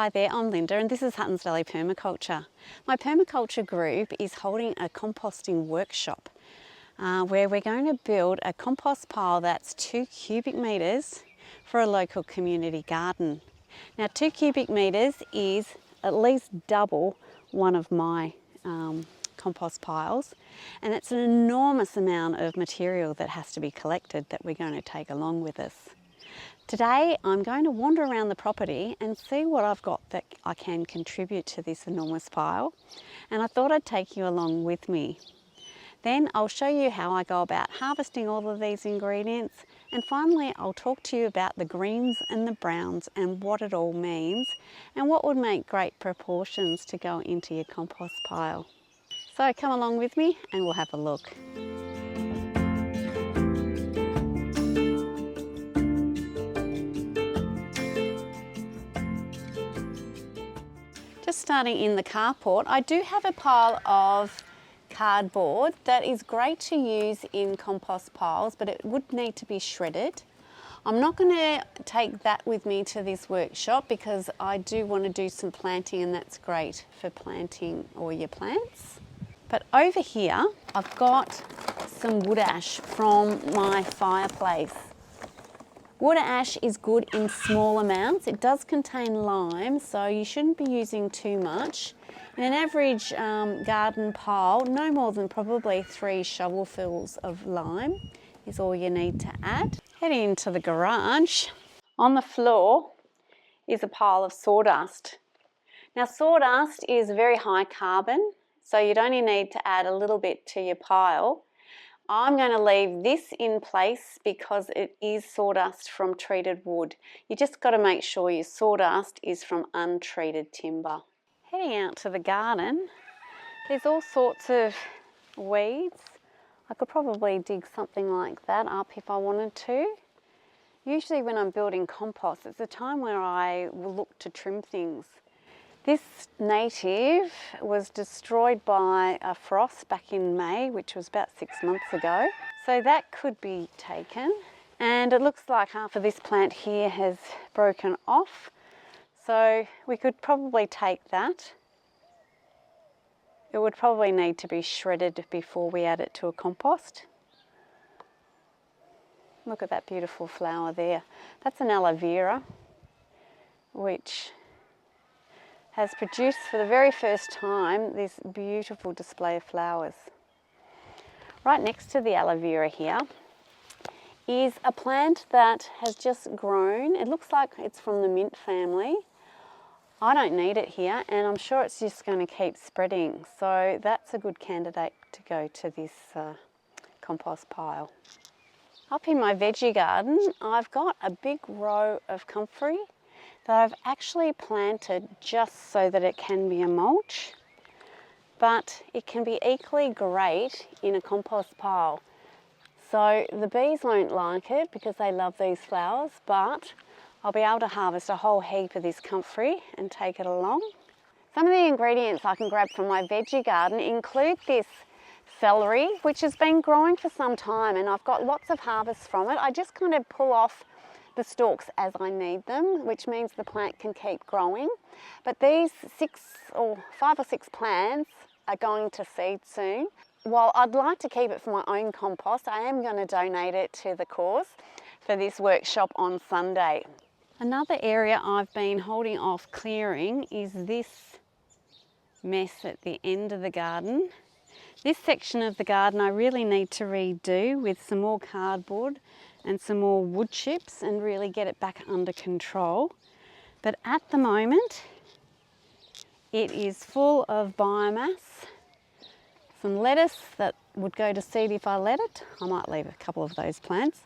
Hi there, I'm Linda and this is Hutton's Valley Permaculture. My permaculture group is holding a composting workshop where we're going to build a compost pile that's 2 cubic metres for a local community garden. Now 2 cubic metres is at least double one of my compost piles, and it's an enormous amount of material that has to be collected that we're going to take along with us. Today I'm going to wander around the property and see what I've got that I can contribute to this enormous pile, and I thought I'd take you along with me. Then I'll show you how I go about harvesting all of these ingredients, and finally I'll talk to you about the greens and the browns and what it all means and what would make great proportions to go into your compost pile. So come along with me and we'll have a look. Just starting in the carport, I do have a pile of cardboard that is great to use in compost piles, but it would need to be shredded. I'm not going to take that with me to this workshop because I do want to do some planting, and that's great for planting all your plants. But over here I've got some wood ash from my fireplace. Wood ash is good in small amounts. It does contain lime, so you shouldn't be using too much. In an average garden pile, no more than probably 3 shovelfuls of lime is all you need to add. Heading into the garage, on the floor is a pile of sawdust. Now sawdust is very high carbon, so you'd only need to add a little bit to your pile. I'm going to leave this in place because it is sawdust from treated wood. You just got to make sure your sawdust is from untreated timber. Heading out to the garden, there's all sorts of weeds. I could probably dig something like that up if I wanted to. Usually when I'm building compost, it's a time where I will look to trim things. This native was destroyed by a frost back in May, which was about 6 months ago. So that could be taken. And it looks like half of this plant here has broken off. So we could probably take that. It would probably need to be shredded before we add it to a compost. Look at that beautiful flower there. That's an Aloe Vera, which has produced for the very first time this beautiful display of flowers. Right next to the aloe vera here is a plant that has just grown. It looks like it's from the mint family. I don't need it here, and I'm sure it's just going to keep spreading, so that's a good candidate to go to this compost pile. Up in my veggie garden, I've got a big row of comfrey that I've actually planted just so that it can be a mulch, but it can be equally great in a compost pile. So the bees won't like it because they love these flowers, but I'll be able to harvest a whole heap of this comfrey and take it along. Some of the ingredients I can grab from my veggie garden include this celery, which has been growing for some time, and I've got lots of harvests from it. I just kind of pull off the stalks as I need them, which means the plant can keep growing. But these 5 or 6 plants are going to seed soon. While I'd like to keep it for my own compost, I am going to donate it to the cause for this workshop on Sunday. Another area I've been holding off clearing is this mess at the end of the garden. This section of the garden I really need to redo with some more cardboard and some more wood chips and really get it back under control. But at the moment it is full of biomass, some lettuce that would go to seed if I let it. I might leave a couple of those plants.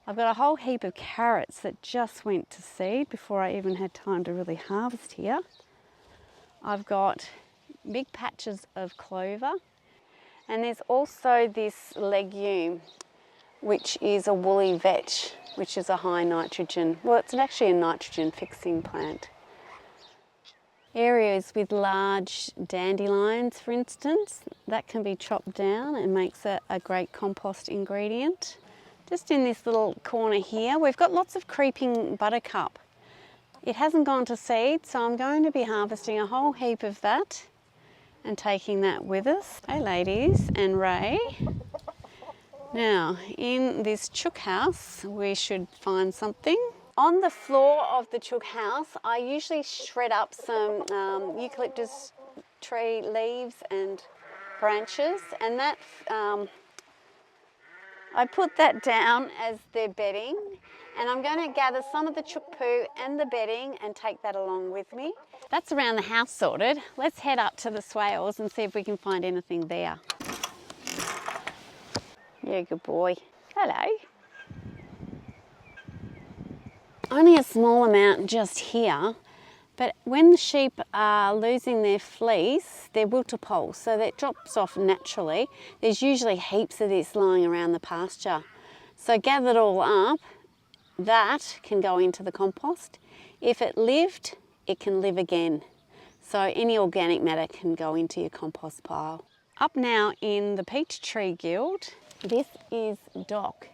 I've got a whole heap of carrots that just went to seed before I even had time to really harvest here. I've got big patches of clover, and there's also this legume, which is a woolly vetch, which is a high nitrogen. Well, it's actually a nitrogen fixing plant. Areas with large dandelions, for instance, that can be chopped down and makes a great compost ingredient. Just in this little corner here, we've got lots of creeping buttercup. It hasn't gone to seed, so I'm going to be harvesting a whole heap of that and taking that with us. Hey ladies and Ray. Now, in this chook house, we should find something. On the floor of the chook house, I usually shred up some eucalyptus tree leaves and branches, and that I put that down as their bedding, and I'm going to gather some of the chook poo and the bedding and take that along with me. That's around the house sorted. Let's head up to the swales and see if we can find anything there. Yeah, good boy. Hello. Only a small amount just here, but when the sheep are losing their fleece, their wilter pole, so that drops off naturally. There's usually heaps of this lying around the pasture. So gathered all up, that can go into the compost. If it lived, it can live again. So any organic matter can go into your compost pile. Up now in the peach tree guild, this is dock.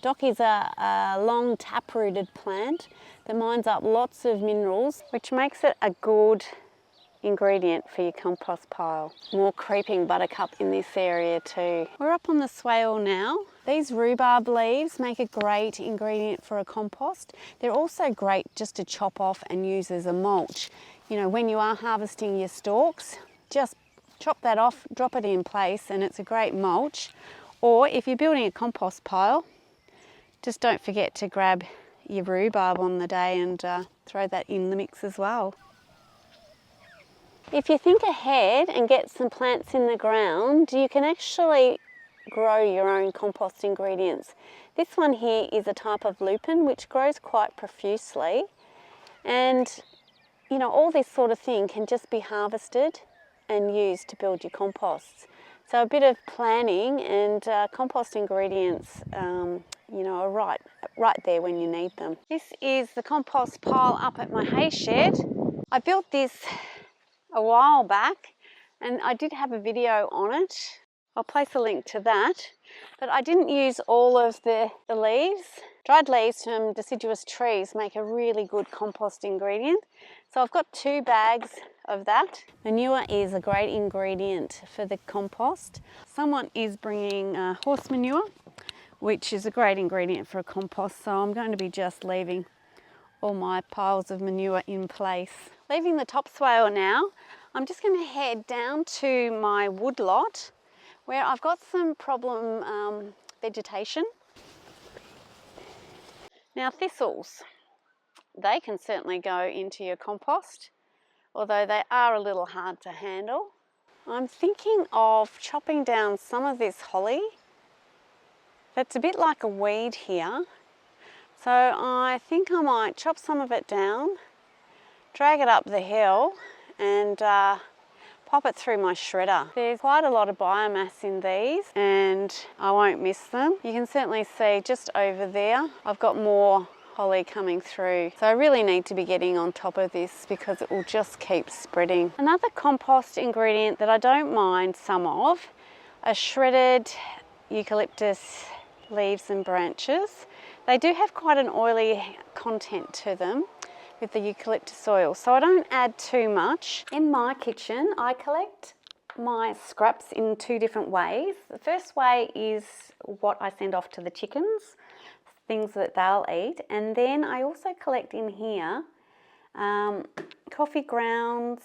Dock is a long taprooted plant that mines up lots of minerals, which makes it a good ingredient for your compost pile. More creeping buttercup in this area too. We're up on the swale now. These rhubarb leaves make a great ingredient for a compost. They're also great just to chop off and use as a mulch. You know, when you are harvesting your stalks, just chop that off, drop it in place, and it's a great mulch. Or if you're building a compost pile, just don't forget to grab your rhubarb on the day and throw that in the mix as well. If you think ahead and get some plants in the ground, you can actually grow your own compost ingredients. This one here is a type of lupin which grows quite profusely, and you know, all this sort of thing can just be harvested and used to build your composts. So a bit of planning and compost ingredients you know, are right there when you need them. This is the compost pile up at my hay shed. I built this a while back and I did have a video on it. I'll place a link to that, but I didn't use all of the leaves. Dried leaves from deciduous trees make a really good compost ingredient. So I've got 2 bags of that. Manure is a great ingredient for the compost. Someone is bringing horse manure, which is a great ingredient for a compost, so I'm going to be just leaving all my piles of manure in place. Leaving the top swale now, I'm just going to head down to my woodlot where I've got some problem vegetation. Now thistles, they can certainly go into your compost, although they are a little hard to handle. I'm thinking of chopping down some of this holly. That's a bit like a weed here. So I think I might chop some of it down, drag it up the hill and pop it through my shredder. There's quite a lot of biomass in these and I won't miss them. You can certainly see just over there, I've got more holly coming through. So I really need to be getting on top of this because it will just keep spreading. Another compost ingredient that I don't mind some of are shredded eucalyptus leaves and branches. They do have quite an oily content to them with the eucalyptus oil, so I don't add too much. In my kitchen, I collect my scraps in 2 different ways. The first way is what I send off to the chickens, things that they'll eat, and then I also collect in here coffee grounds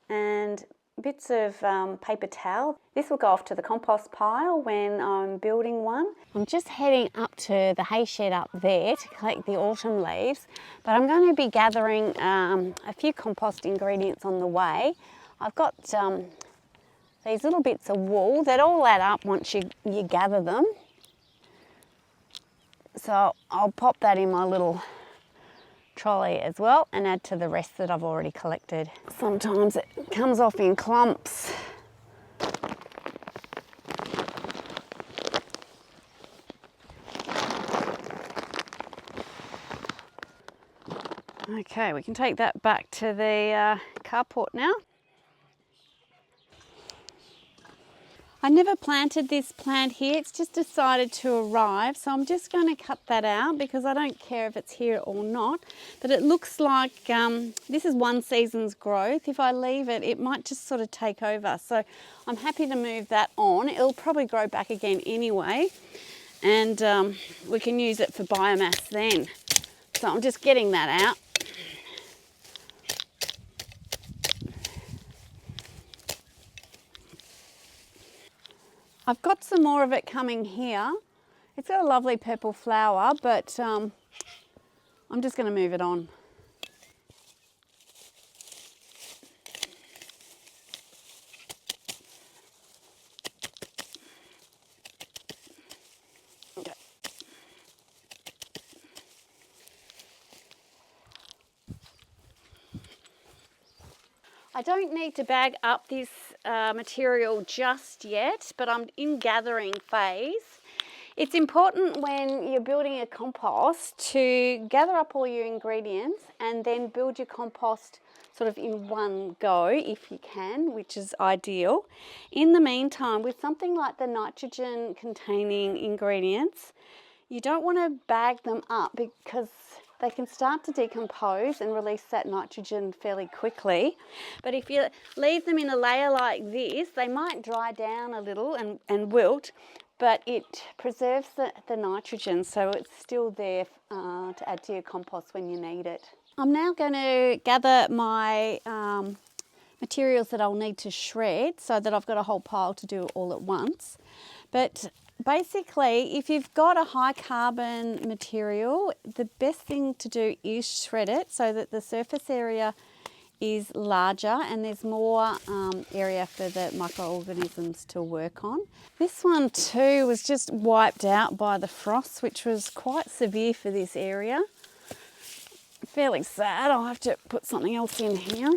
and bits of paper towel. This will go off to the compost pile when I'm building one. I'm just heading up to the hay shed up there to collect the autumn leaves, but I'm going to be gathering a few compost ingredients on the way. I've got these little bits of wool that all add up once you gather them. So I'll pop that in my little trolley as well and add to the rest that I've already collected. Sometimes it comes off in clumps. Okay, we can take that back to the carport now. I never planted this plant here, it's just decided to arrive, so I'm just going to cut that out because I don't care if it's here or not. But it looks like this is one season's growth. If I leave it, it might just sort of take over. So I'm happy to move that on. It'll probably grow back again anyway, and we can use it for biomass then. So I'm just getting that out. I've got some more of it coming here. It's got a lovely purple flower, but I'm just going to move it on. Okay. I don't need to bag up this material just yet, but I'm in gathering phase. It's important when you're building a compost to gather up all your ingredients and then build your compost sort of in one go if you can, which is ideal. In the meantime, with something like the nitrogen containing ingredients, you don't want to bag them up because they can start to decompose and release that nitrogen fairly quickly. But if you leave them in a layer like this, they might dry down a little and wilt, but it preserves the nitrogen, so it's still there to add to your compost when you need it. I'm now going to gather my materials that I'll need to shred so that I've got a whole pile to do all at once. But basically, if you've got a high carbon material, the best thing to do is shred it so that the surface area is larger and there's more area for the microorganisms to work on. This one too was just wiped out by the frost, which was quite severe for this area. Fairly sad. I'll have to put something else in here.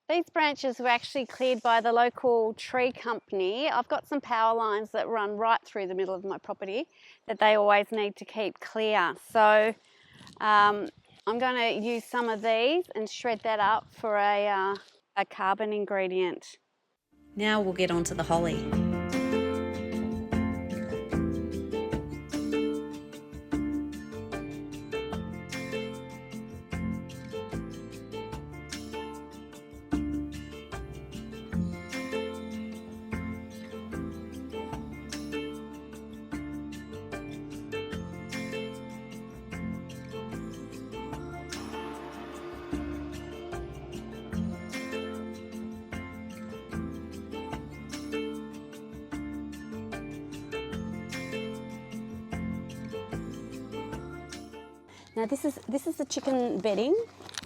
These branches were actually cleared by the local tree company. I've got some power lines that run right through the middle of my property that they always need to keep clear. So I'm going to use some of these and shred that up for a carbon ingredient. Now we'll get on to the holly. Now this is the chicken bedding.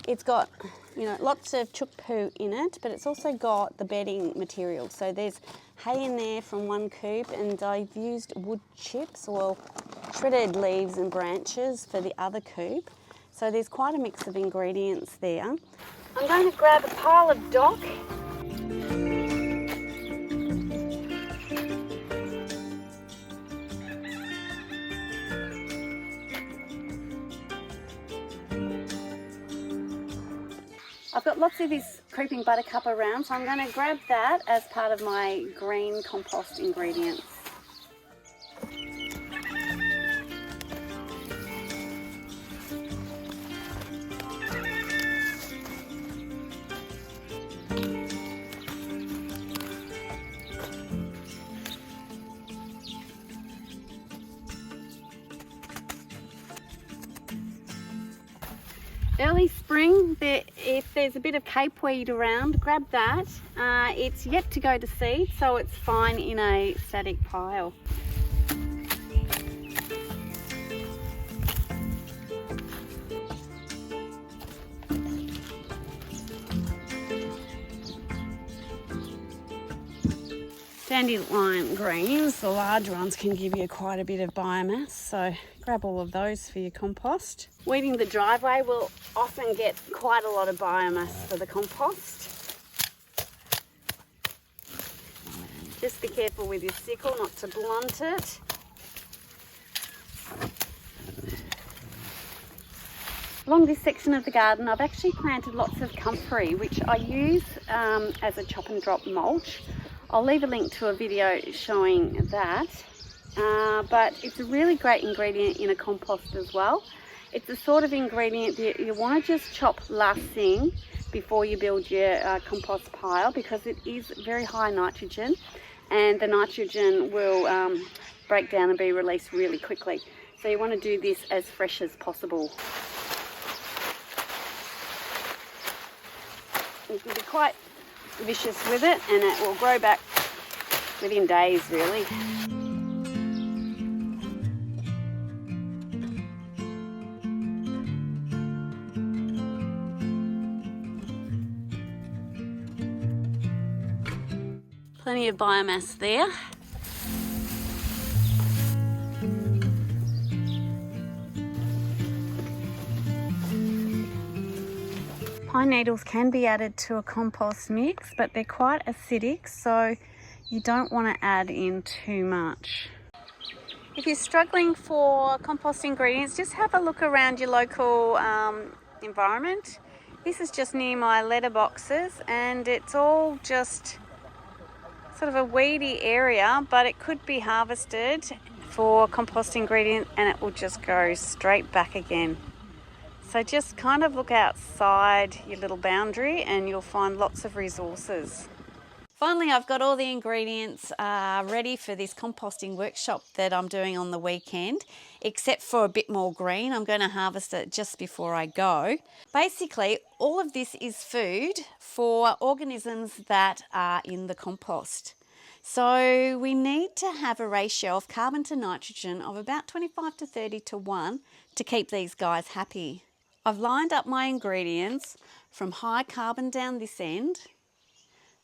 It's got, you know, lots of chook poo in it, but it's also got the bedding material. So there's hay in there from one coop, and I've used wood chips or shredded leaves and branches for the other coop. So there's quite a mix of ingredients there. I'm going to grab a pile of dock. I've got lots of this creeping buttercup around, so I'm going to grab that as part of my green compost ingredients. Early spring, if there's a bit of capeweed around, grab that. It's yet to go to seed, so it's fine in a static pile. Dandelion Greens, the large ones, can give you quite a bit of biomass, so grab all of those for your compost. Weeding the driveway will often get quite a lot of biomass for the compost. Just be careful with your sickle not to blunt it. Along this section of the garden, I've actually planted lots of comfrey, which I use as a chop and drop mulch. I'll leave a link to a video showing that, but it's a really great ingredient in a compost as well. It's the sort of ingredient that you want to just chop last thing before you build your compost pile, because it is very high nitrogen, and the nitrogen will break down and be released really quickly. So you want to do this as fresh as possible. You can be quite vicious with it, and it will grow back within days, really. Plenty of biomass there. Pine needles can be added to a compost mix, but they're quite acidic, so you don't want to add in too much. If you're struggling for compost ingredients, just have a look around your local environment. This is just near my letterboxes, and it's all just sort of a weedy area, but it could be harvested for compost ingredient and it will just go straight back again. So just kind of look outside your little boundary and you'll find lots of resources. Finally, I've got all the ingredients ready for this composting workshop that I'm doing on the weekend, except for a bit more green. I'm going to harvest it just before I go. Basically, all of this is food for organisms that are in the compost. So we need to have a ratio of carbon to nitrogen of about 25 to 30 to 1 to keep these guys happy. I've lined up my ingredients from high carbon down this end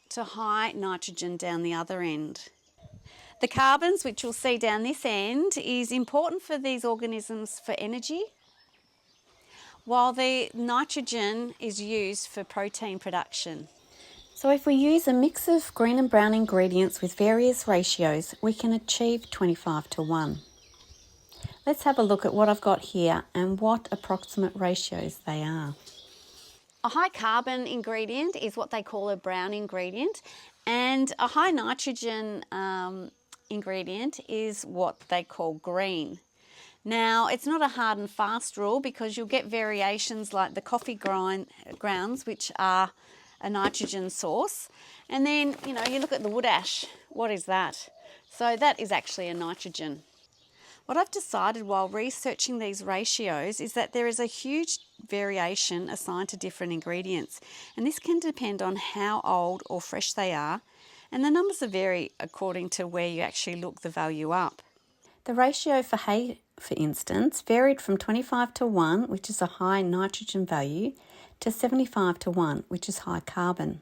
to high nitrogen down the other end. The carbons, which you'll see down this end, is important for these organisms for energy, while the nitrogen is used for protein production. So if we use a mix of green and brown ingredients with various ratios, we can achieve 25 to 1. Let's have a look at what I've got here and what approximate ratios they are. A high carbon ingredient is what they call a brown ingredient, and a high nitrogen ingredient is what they call green. Now, it's not a hard and fast rule because you'll get variations like the coffee grounds, which are a nitrogen source. And then, you look at the wood ash. What is that? So that is actually a nitrogen. What I've decided while researching these ratios is that there is a huge variation assigned to different ingredients, and this can depend on how old or fresh they are, and the numbers vary according to where you actually look the value up. The ratio for hay, for instance, varied from 25 to 1, which is a high nitrogen value, to 75 to 1, which is high carbon.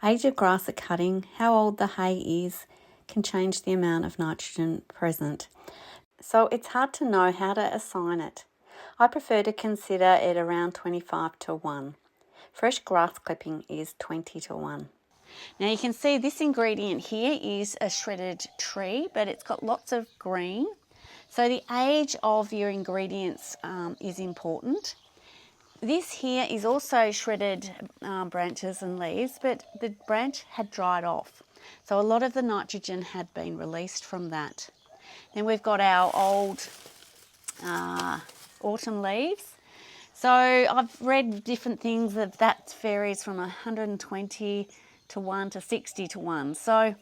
Age of grass at cutting, how old the hay is, can change the amount of nitrogen present. So it's hard to know how to assign it. I prefer to consider it around 25 to 1. Fresh grass clipping is 20 to 1. Now you can see this ingredient here is a shredded tree, but it's got lots of green. So the age of your ingredients is important. This here is also shredded branches and leaves, but the branch had dried off. So a lot of the nitrogen had been released from that. Then we've got our old autumn leaves. So I've read different things that varies from 120 to 1 to 60 to 1. So,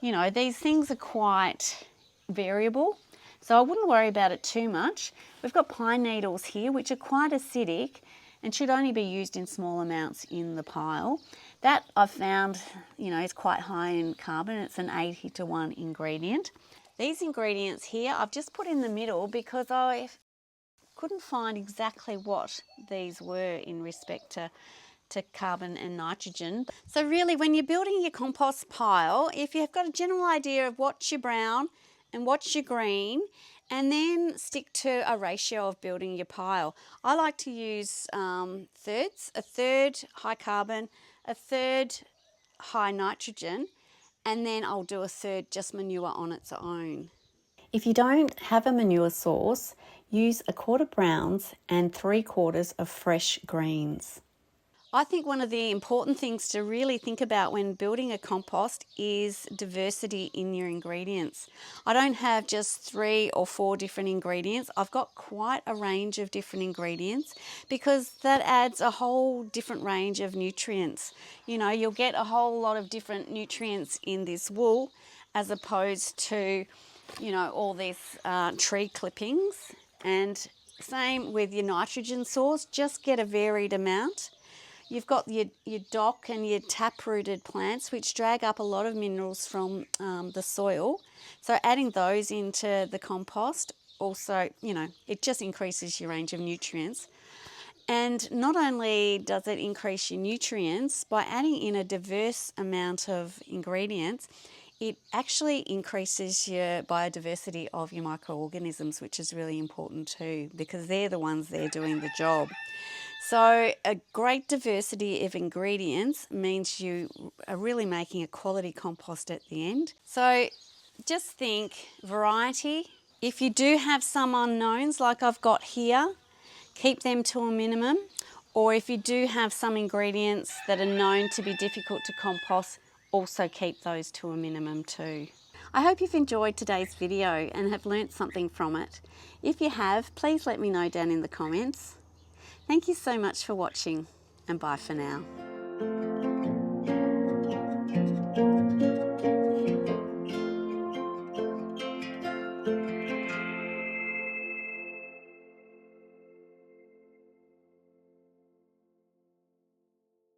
these things are quite variable. So I wouldn't worry about it too much. We've got pine needles here, which are quite acidic and should only be used in small amounts in the pile. That I've found, is quite high in carbon. It's an 80 to 1 ingredient. These ingredients here I've just put in the middle because I couldn't find exactly what these were in respect to carbon and nitrogen. So really, when you're building your compost pile, if you've got a general idea of what's your brown and what's your green, and then stick to a ratio of building your pile. I like to use thirds, a third high carbon, a third high nitrogen, and then I'll do a third just manure on its own. If you don't have a manure source, Use 1/4 browns and 3/4 of fresh greens. I think one of the important things to really think about when building a compost is diversity in your ingredients. I don't have just 3 or 4 different ingredients. I've got quite a range of different ingredients because that adds a whole different range of nutrients. You know, you'll get a whole lot of different nutrients in this wool as opposed to, you know, all these tree clippings. And same with your nitrogen source, just get a varied amount. You've got your dock and your tap-rooted plants, which drag up a lot of minerals from the soil. So adding those into the compost also, you know, it just increases your range of nutrients. And not only does it increase your nutrients, by adding in a diverse amount of ingredients, it actually increases your biodiversity of your microorganisms, which is really important too, because they're the ones that are doing the job. So a great diversity of ingredients means you are really making a quality compost at the end. So just think variety. If you do have some unknowns like I've got here, keep them to a minimum. Or if you do have some ingredients that are known to be difficult to compost, also keep those to a minimum too. I hope you've enjoyed today's video and have learnt something from it. If you have, please let me know down in the comments. Thank you so much for watching, and bye for now.